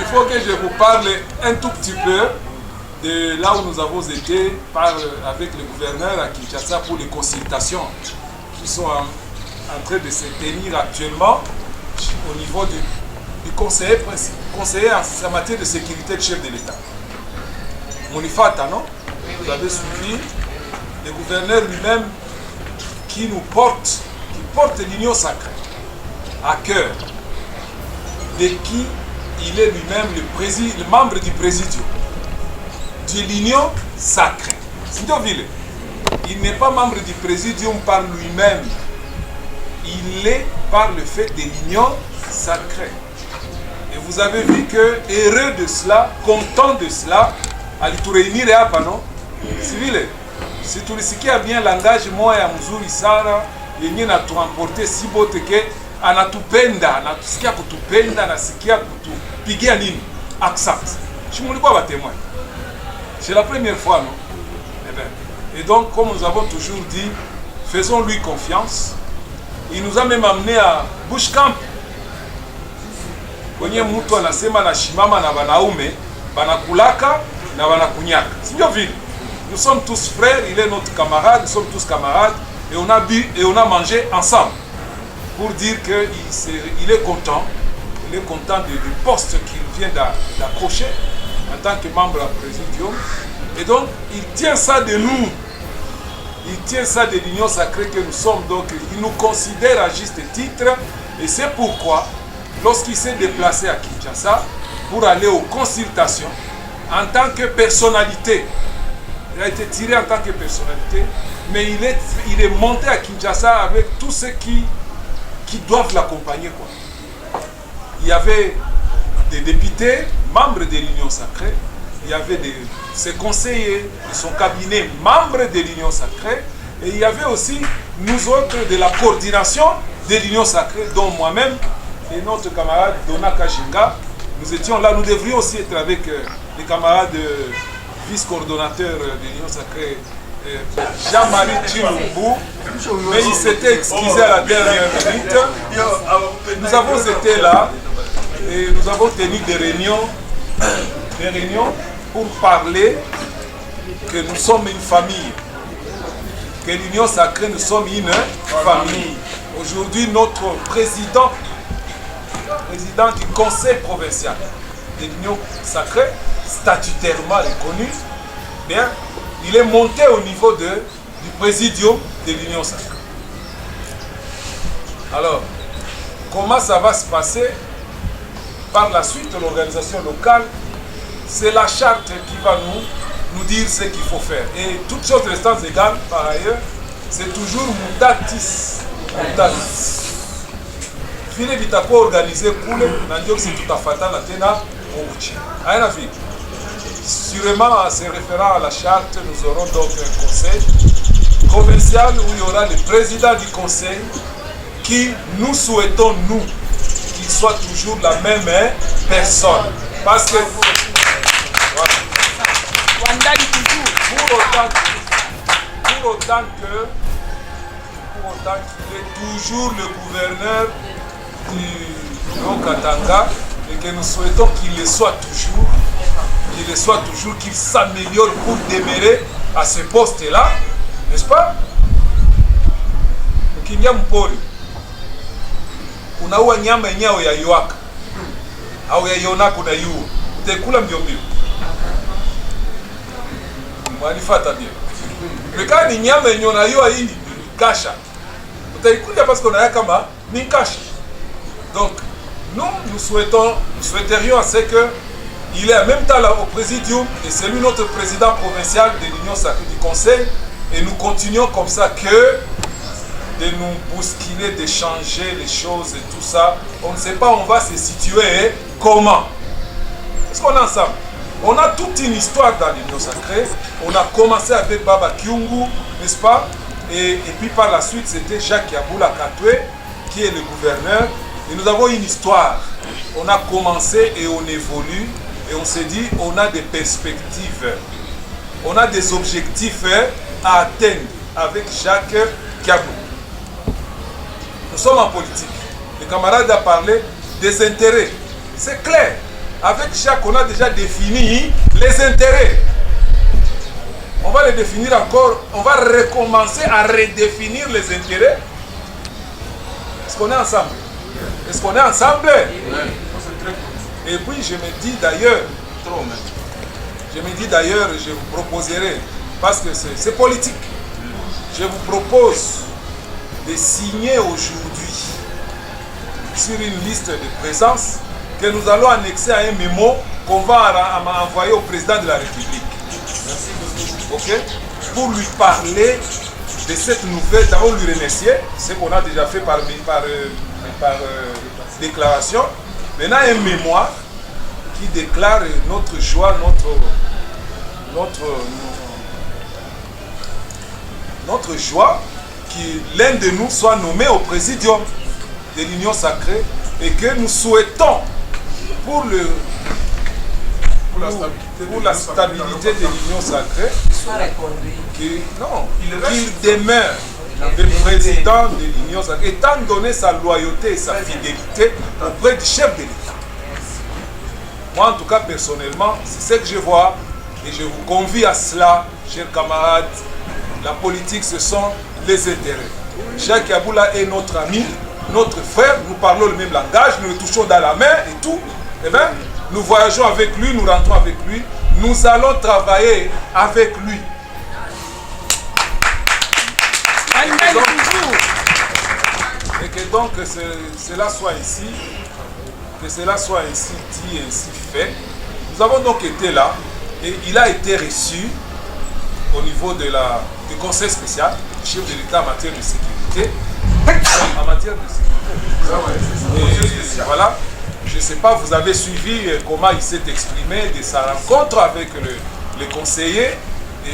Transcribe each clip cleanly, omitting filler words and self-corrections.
faut que je vous parle un tout petit peu de là où nous avons été avec le gouverneur à Kinshasa pour les consultations qui sont en train de se tenir actuellement au niveau du conseiller en matière de sécurité du chef de l'État. Monifata, non? Vous avez suivi le gouverneur lui-même qui porte l'union sacrée à cœur, de qui il est lui-même le membre du présidium de l'union sacrée. Il n'est pas membre du présidium par lui-même, il est par le fait de l'union sacrée. Et vous avez vu que, heureux de cela, content de cela, à tout réunir et à non? Civil, si tout ce qui a bien langage, moi et Amuzuri Sara, il y a tout emporté si beau que anatupenda, anatusikia kutupenda, nasikia kutupigia nini? Accept. Je ne pas témoin. C'est la première fois, non? Eh bien. Et donc, comme nous avons toujours dit, faisons-lui confiance. Il nous a même amené à Bush Camp. Kwenye mtu anasema na shimama na banaume, banakulaka na banakunyaka. C'est bien vile. Nous sommes tous frères, il est notre camarade, nous sommes tous camarades, et on a bu et on a mangé ensemble. Pour dire qu'il est content du poste qu'il vient d'accrocher en tant que membre du présidium. Et donc, il tient ça de nous. Il tient ça de l'union sacrée que nous sommes. Donc, il nous considère à juste titre. Et c'est pourquoi, lorsqu'il s'est déplacé à Kinshasa pour aller aux consultations, en tant que personnalité, il a été tiré en tant que personnalité, mais il est monté à Kinshasa avec tous ceux qui doivent l'accompagner. Il y avait des députés, membres de l'Union sacrée, il y avait ses conseillers de son cabinet, membres de l'Union sacrée, et il y avait aussi nous autres de la coordination de l'Union sacrée, dont moi-même et notre camarade Dona Kashinga, nous étions là, nous devrions aussi être avec les camarades vice-coordonnateurs de l'Union sacrée, Jean-Marie Chilumbu, mais il s'était excusé à la dernière minute. Nous avons été là et nous avons tenu des réunions pour parler que nous sommes une famille, que l'Union sacrée, nous sommes une famille. Aujourd'hui, notre président du conseil provincial de l'Union sacrée, statutairement reconnu, bien, il est monté au niveau du présidium de l'Union sacrée. Alors, comment ça va se passer? Par la suite, l'organisation locale, c'est la charte qui va nous dire ce qu'il faut faire. Et toutes choses restant égales, par ailleurs, c'est toujours mutatis. File bitako organisé kule, nandio c'est tout à fatal la tena ouchi. Rien à faire. Sûrement, en se référant à la charte, nous aurons donc un conseil provincial où il y aura le président du conseil qui, nous souhaitons, qu'il soit toujours la même personne. Parce que, pour autant qu'il est toujours le gouverneur du Katanga et que nous souhaitons qu'il le soit toujours, qu'il s'améliore pour demeurer à ce poste-là, n'est-ce pas? Ukiingia mpori unaua nyama yenyewe ya yuaka au ya yonako na yuo, utakula mbio mbio. Wanifata bien. Mekani ni nyama yenyewe na yuo hii kasha, utaikuja parce qu'on a kama ni kasha. Donc nous souhaiterions à ce que il est en même temps là au présidium et c'est lui notre président provincial de l'Union sacrée du conseil et nous continuons comme ça que de nous bousculer, de changer les choses et tout ça. On ne sait pas où on va se situer comment. Parce qu'on est ensemble. On a toute une histoire dans l'Union sacrée. On a commencé avec Baba Kyungu, n'est-ce pas? Et puis par la suite, c'était Jacques Yaboula Katwe qui est le gouverneur. Et nous avons une histoire. On a commencé et on évolue. Et on s'est dit, on a des perspectives. On a des objectifs à atteindre avec Jacques Kiabou. Nous sommes en politique. Le camarade a parlé des intérêts. C'est clair. avec Jacques, on a déjà défini les intérêts. On va les définir encore, on va recommencer à redéfinir les intérêts. Est-ce qu'on est ensemble? Est-ce qu'on est ensemble? Et puis je me dis d'ailleurs, je vous proposerai, parce que c'est politique, je vous propose de signer aujourd'hui sur une liste de présence que nous allons annexer à un mémo qu'on va envoyer au président de la République. Ok? Pour lui parler de cette nouvelle, d'abord lui remercier, ce qu'on a déjà fait par déclaration. Maintenant, un mémoire qui déclare notre joie, notre joie que l'un de nous soit nommé au présidium de l'Union sacrée et que nous souhaitons pour la stabilité de l'Union sacrée qu'il demeure le président de l'Union sacrée, étant donné sa loyauté et sa fidélité auprès du chef de l'État. Moi, en tout cas, personnellement, c'est ce que je vois et je vous convie à cela, chers camarades. La politique, ce sont les intérêts. Jacques Yaboula est notre ami, notre frère, nous parlons le même langage, nous le touchons dans la main et tout. Eh bien, nous voyageons avec lui, nous rentrons avec lui, nous allons travailler avec lui. Et que donc cela soit ainsi, dit et ainsi fait. Nous avons donc été là et il a été reçu au niveau du conseil spécial, chef de l'État en matière de sécurité. En matière de sécurité. Et voilà, je ne sais pas, vous avez suivi comment il s'est exprimé de sa rencontre avec les conseillers. Et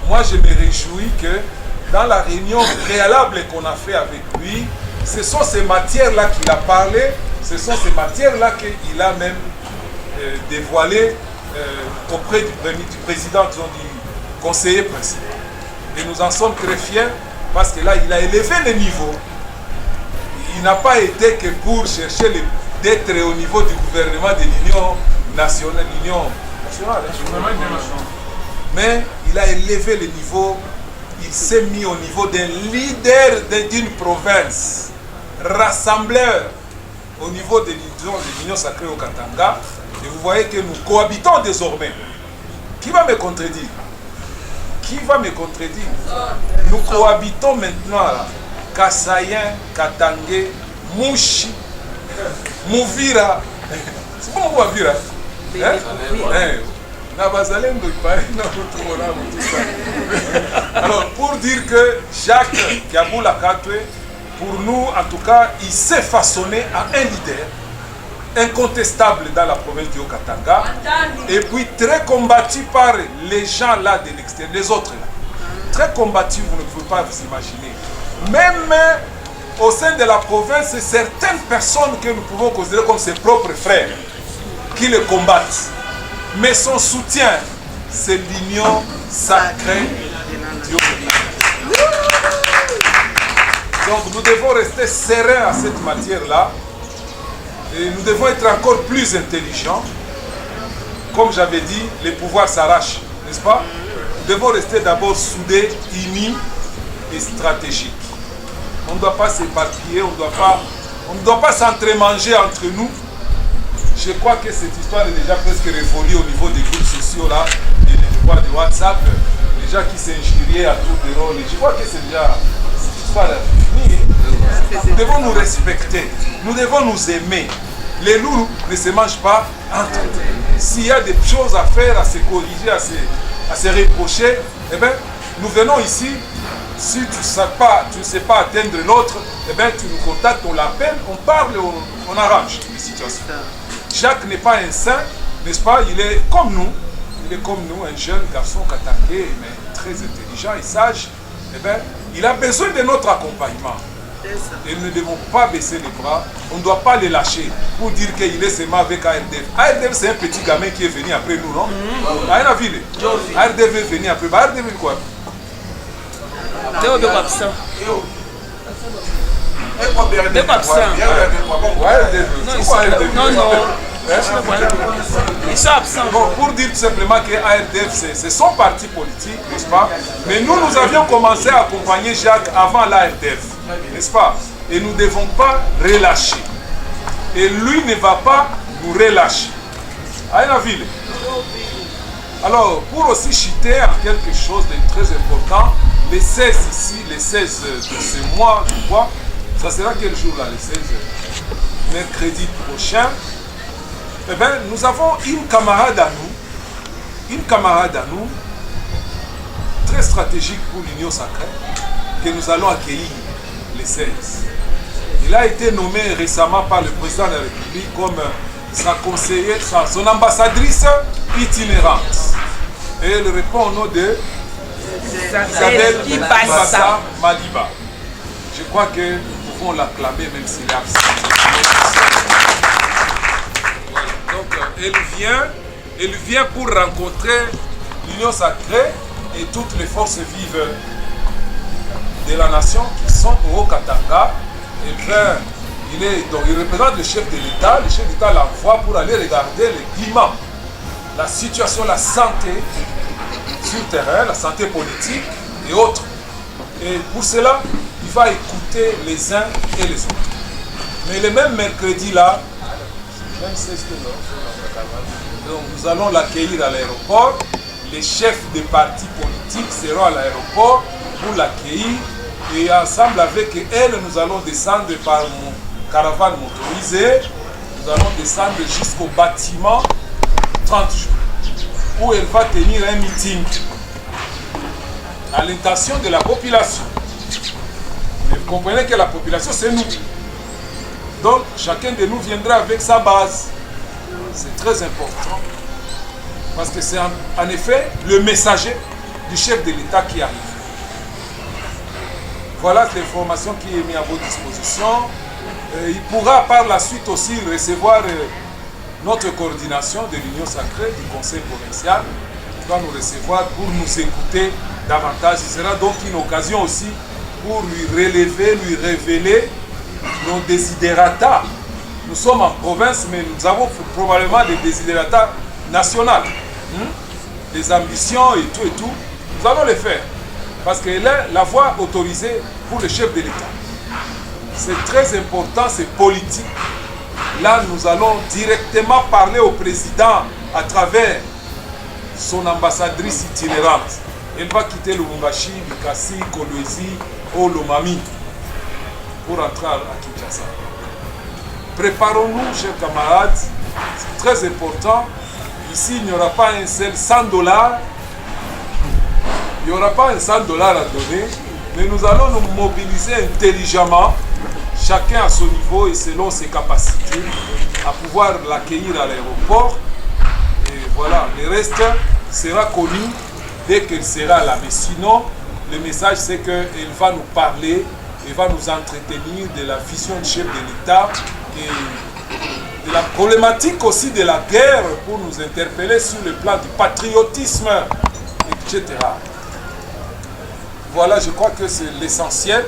moi, je me réjouis que dans la réunion préalable qu'on a fait avec lui, ce sont ces matières-là qu'il a parlé, ce sont ces matières-là qu'il a même dévoilées auprès du président, disons, du conseiller principal. Et nous en sommes très fiers parce que là, il a élevé le niveau. Il n'a pas été que pour chercher d'être au niveau du gouvernement de l'Union nationale, mais il a élevé le niveau. Il s'est mis au niveau d'un leader d'une province, rassembleur au niveau de l'Union sacrée au Katanga. Et vous voyez que nous cohabitons désormais. Qui va me contredire? Qui va me contredire? Nous cohabitons maintenant là. Kasayen, Katangé, Mouchi, Mouvira. C'est pas Mouvira? Alors, pour dire que Jacques Yaboula Katwe, pour nous, en tout cas, il s'est façonné à un leader incontestable dans la province du Haut-Katanga et puis très combattu par les gens là de l'extérieur, les autres là. Très combattu, vous ne pouvez pas vous imaginer. Même au sein de la province, certaines personnes que nous pouvons considérer comme ses propres frères qui le combattent. Mais son soutien, c'est l'union sacrée du Haut-Katanga. Donc nous devons rester sereins à cette matière-là. Et nous devons être encore plus intelligents. Comme j'avais dit, les pouvoirs s'arrachent, n'est-ce pas? Nous devons rester d'abord soudés, unis et stratégiques. On ne doit pas s'éparpiller, on ne doit pas s'entremanger entre nous. Je crois que cette histoire est déjà presque révolue au niveau des groupes sociaux là, de WhatsApp, les gens qui s'injuriaient à tous les rôles. Je crois que c'est déjà cette histoire finie. Nous devons nous respecter, nous devons nous aimer. Les loups ne se mangent pas entre eux. S'il y a des choses à faire, à se corriger, à se reprocher, eh bien, nous venons ici. Si tu ne sais pas atteindre l'autre, eh bien, tu nous contactes, on l'appelle, on parle, on arrange les situations. Jacques n'est pas un saint, n'est-ce pas? Il est comme nous, un jeune garçon katangé, mais très intelligent et sage. Eh bien, il a besoin de notre accompagnement. Et nous ne devons pas baisser les bras, on ne doit pas les lâcher pour dire qu'il est seulement avec ARDF. ARDF, c'est un petit gamin qui est venu après nous, non? ARDF est venu après. ARDF est quoi? Non, non. Ils sont absents. Bon, pour dire tout simplement que ARDF, c'est son parti politique, n'est-ce pas? Mais nous avions commencé à accompagner Jacques avant l'ARDF, n'est-ce pas? Et nous ne devons pas relâcher. Et lui ne va pas nous relâcher. À ville. Alors, pour aussi citer en quelque chose de très important, les 16 ici, les 16 de ce mois, je crois, ça sera quel jour là, les 16 mercredi prochain. Eh bien, nous avons une camarade à nous, très stratégique pour l'Union sacrée, que nous allons accueillir les 16. Il a été nommé récemment par le président de la République comme sa conseillère, son ambassadrice itinérante. Et elle répond au nom de Isabelle Ibassa Madiba. Je crois que nous pouvons l'acclamer même s'il est absent. Voilà. Donc elle vient pour rencontrer l'Union sacrée et toutes les forces vives de la nation qui sont au Haut-Katanga. Il représente le chef de l'État. Le chef d'État l'envoie pour aller regarder le climat, la situation, la santé sur le terrain, la santé politique et autres. Et pour cela, il va écouter les uns et les autres. Mais le même mercredi là, donc nous allons l'accueillir à l'aéroport. Les chefs des partis politiques seront à l'aéroport pour l'accueillir. Et ensemble avec elle, nous allons descendre par mon caravane motorisée. Nous allons descendre jusqu'au bâtiment 30 jours, où elle va tenir un meeting à l'intention de la population. Mais vous comprenez que la population, c'est nous. Donc, chacun de nous viendra avec sa base. C'est très important. Parce que c'est en effet le messager du chef de l'État qui arrive. Voilà l'information qui est mise à votre disposition. Il pourra par la suite aussi recevoir notre coordination de l'Union sacrée du Conseil provincial. Il va nous recevoir pour nous écouter davantage. Ce sera donc une occasion aussi pour lui relever, lui révéler nos desiderata. Nous sommes en province, mais nous avons probablement des desiderata nationaux. Des ambitions et tout. Nous allons les faire. Parce qu'elle est la voie autorisée pour le chef de l'État. C'est très important, c'est politique. Là, nous allons directement parler au président à travers son ambassadrice itinérante. Elle va quitter Lubumbashi, Bikasi, Kolwezi, Olomami pour entrer à Kinshasa. Préparons-nous, chers camarades. C'est très important. Ici, il n'y aura pas un seul $100. Il n'y aura pas un $100 à donner, mais nous allons nous mobiliser intelligemment, chacun à son niveau et selon ses capacités, à pouvoir l'accueillir à l'aéroport. Et voilà, le reste sera connu dès qu'elle sera là. Mais sinon, le message c'est qu'elle va nous parler, elle va nous entretenir de la vision du chef de l'État et de la problématique aussi de la guerre pour nous interpeller sur le plan du patriotisme, etc. Voilà, je crois que c'est l'essentiel.